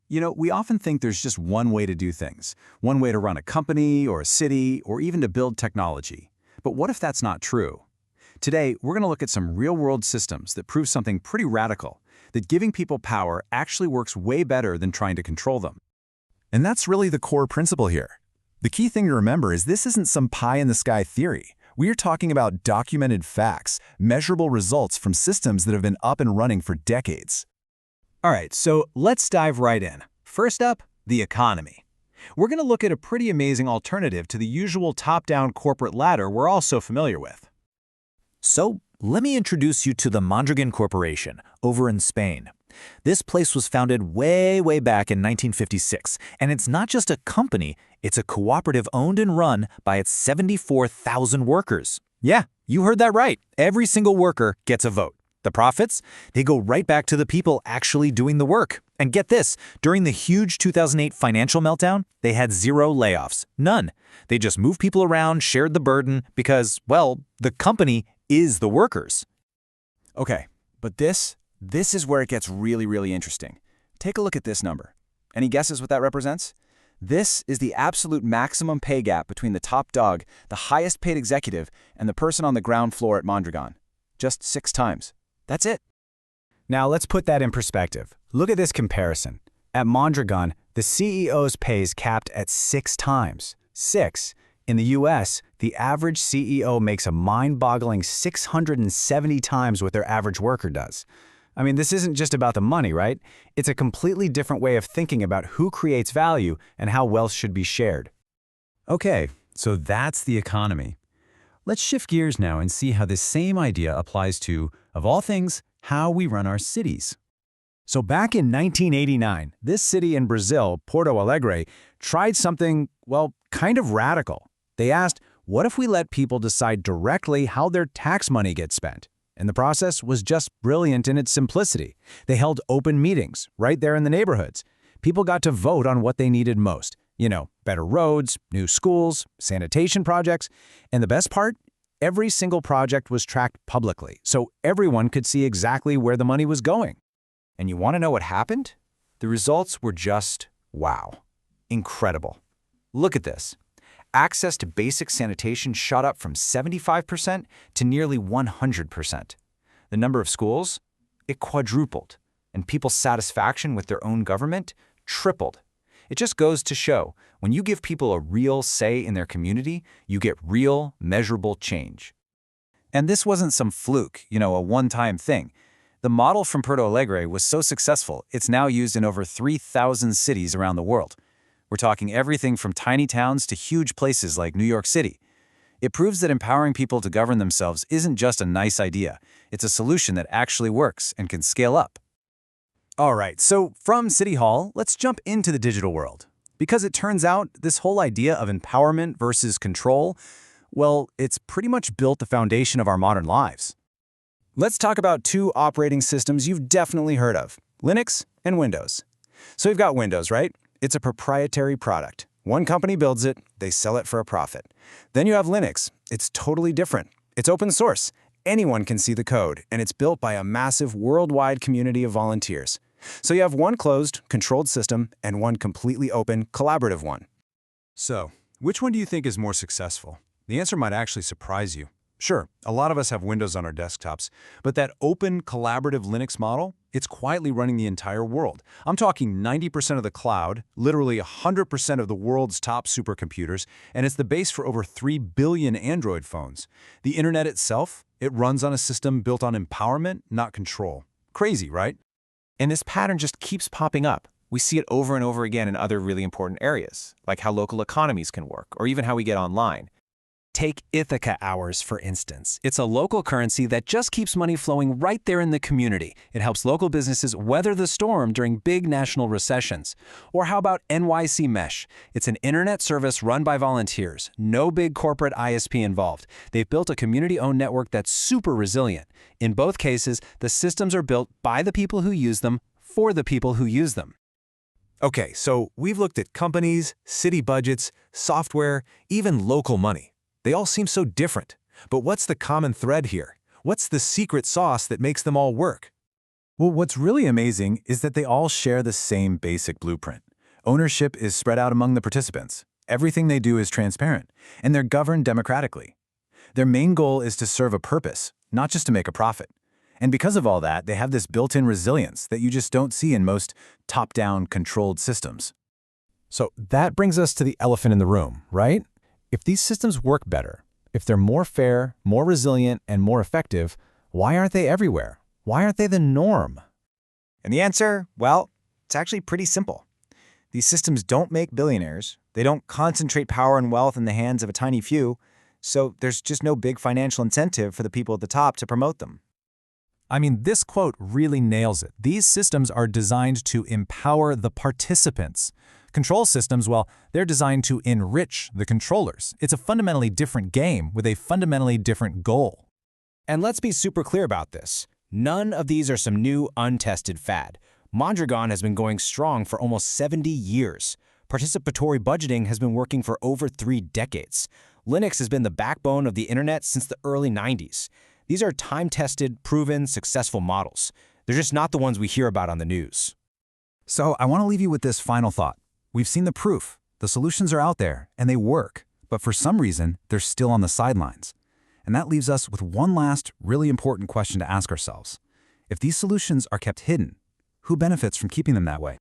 We often think there's just one way to do things, one way to run a company or a city or even to build technology. But what if that's not true? Today, we're going to look at some real-world systems that prove something pretty radical, that giving people power actually works way better than trying to control them. And that's really the core principle here. The key thing to remember is this isn't some pie-in-the-sky theory. We are talking about documented facts, measurable results from systems that have been up and running for decades. All right, so let's dive right in. First up, the economy. We're going to look at a pretty amazing alternative to the usual top-down corporate ladder we're all so familiar with. So, let me introduce you to the Mondragon Corporation over in Spain. This place was founded way back in 1956, and it's not just a company, it's a cooperative owned and run by its 74,000 workers. Yeah, you heard that right. Every single worker gets a vote. The profits? They go right back to the people actually doing the work. And get this, during the huge 2008 financial meltdown, they had 0 layoffs. None. They just moved people around, shared the burden, because, well, the company is the workers. Okay, but this is where it gets really interesting. Take a look at this number. Any guesses what that represents? This is the absolute maximum pay gap between the top dog, the highest paid executive, and the person on the ground floor at Mondragon. Just 6 times. That's it. Now let's put that in perspective. Look at this comparison. At Mondragon, the CEO's pay is capped at 6 times. 6. In the US, the average CEO makes a mind-boggling 670 times what their average worker does. I mean, this isn't just about the money, right? It's a completely different way of thinking about who creates value and how wealth should be shared. Okay, so that's the economy. Let's shift gears now and see how this same idea applies to, of all things, how we run our cities. So back in 1989, this city in Brazil, Porto Alegre, tried something, well, kind of radical. They asked, what if we let people decide directly how their tax money gets spent? And the process was just brilliant in its simplicity. They held open meetings right there in the neighborhoods. People got to vote on what they needed most. Better roads, new schools, sanitation projects. And the best part? Every single project was tracked publicly, so everyone could see exactly where the money was going. And you want to know what happened? The results were just wow. Incredible. Look at this. Access to basic sanitation shot up from 75% to nearly 100%. The number of schools? It quadrupled. And people's satisfaction with their own government tripled. It just goes to show, when you give people a real say in their community, you get real, measurable change. And this wasn't some fluke, a one-time thing. The model from Porto Alegre was so successful, it's now used in over 3,000 cities around the world. We're talking everything from tiny towns to huge places like New York City. It proves that empowering people to govern themselves isn't just a nice idea. It's a solution that actually works and can scale up. All right, so from City Hall, let's jump into the digital world. Because it turns out this whole idea of empowerment versus control, well, it's pretty much built the foundation of our modern lives. Let's talk about 2 operating systems you've definitely heard of, Linux and Windows. So you've got Windows, right? It's a proprietary product. One company builds it, they sell it for a profit. Then you have Linux. It's totally different. It's open source. Anyone can see the code, and it's built by a massive worldwide community of volunteers. So you have one closed, controlled system and one completely open, collaborative one. So, which one do you think is more successful? The answer might actually surprise you. Sure, a lot of us have Windows on our desktops, but that open, collaborative Linux model, it's quietly running the entire world. I'm talking 90% of the cloud, literally 100% of the world's top supercomputers, and it's the base for over 3 billion Android phones. The internet itself, it runs on a system built on empowerment, not control. Crazy, right? And this pattern just keeps popping up. We see it over and over again in other really important areas, like how local economies can work, or even how we get online. Take Ithaca Hours, for instance. It's a local currency that just keeps money flowing right there in the community. It helps local businesses weather the storm during big national recessions. Or how about NYC Mesh? It's an internet service run by volunteers. No big corporate ISP involved. They've built a community-owned network that's super resilient. In both cases, the systems are built by the people who use them, for the people who use them. Okay, so we've looked at companies, city budgets, software, even local money. They all seem so different. But what's the common thread here? What's the secret sauce that makes them all work? Well, what's really amazing is that they all share the same basic blueprint. Ownership is spread out among the participants. Everything they do is transparent, and they're governed democratically. Their main goal is to serve a purpose, not just to make a profit. And because of all that, they have this built-in resilience that you just don't see in most top-down controlled systems. So that brings us to the elephant in the room, right? If these systems work better, if they're more fair, more resilient, and more effective, why aren't they everywhere? Why aren't they the norm? And the answer, well, it's actually pretty simple. These systems don't make billionaires. They don't concentrate power and wealth in the hands of a tiny few, so there's just no big financial incentive for the people at the top to promote them. I mean, this quote really nails it. These systems are designed to empower the participants. Control systems, well, they're designed to enrich the controllers. It's a fundamentally different game with a fundamentally different goal. And let's be super clear about this. None of these are some new, untested fad. Mondragon has been going strong for almost 70 years. Participatory budgeting has been working for over 3 decades. Linux has been the backbone of the internet since the early 90s. These are time-tested, proven, successful models. They're just not the ones we hear about on the news. So I want to leave you with this final thought. We've seen the proof. The solutions are out there, and they work. But for some reason, they're still on the sidelines. And that leaves us with one last, really important question to ask ourselves. If these solutions are kept hidden, who benefits from keeping them that way?